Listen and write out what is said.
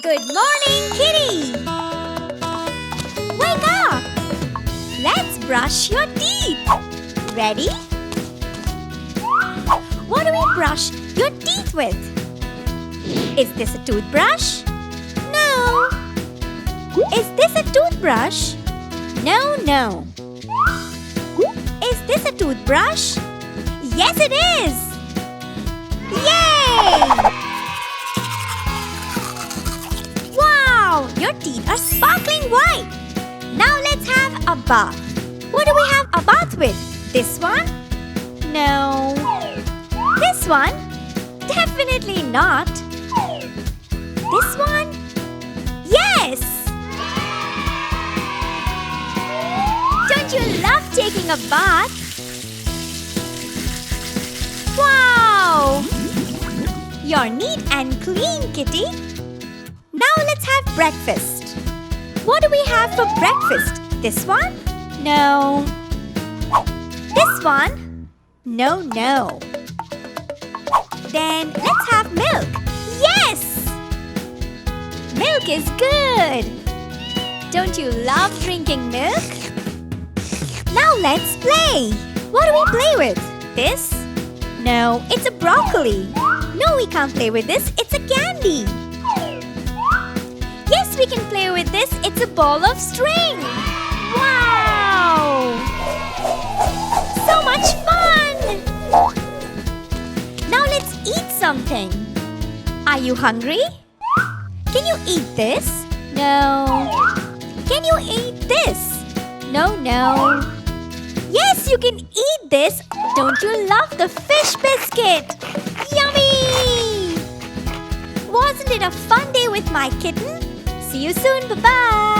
Good morning, kitty! Wake up! Let's brush your teeth. Ready? What do we brush your teeth with? Is this a toothbrush? No. Is this a toothbrush? No, no. Is this a toothbrush? Yes, it is! Yay! Wow! Your teeth are sparkling white! Now let's have a bath. What do we have a bath with? This one? No. This one? Definitely not. This one? Yes! Don't you love taking a bath? Wow! You're neat and clean, kitty. Now let's have breakfast. What do we have for breakfast? This one? No. This one? No, no. Then let's have milk. Yes! Milk is good. Don't you love drinking milk? Now let's play. What do we play with? This? No, it's a broccoli. No, we can't play with this. It's a candy. Yes, we can play with this. It's a ball of string. Wow! So much fun! Now let's eat something. Are you hungry? Can you eat this? No. Can you eat this? No, no. Yes, you can eat this. Don't you love the fish biscuit? Yummy! Wasn't it a fun day with my kitten? See you soon. Bye-bye.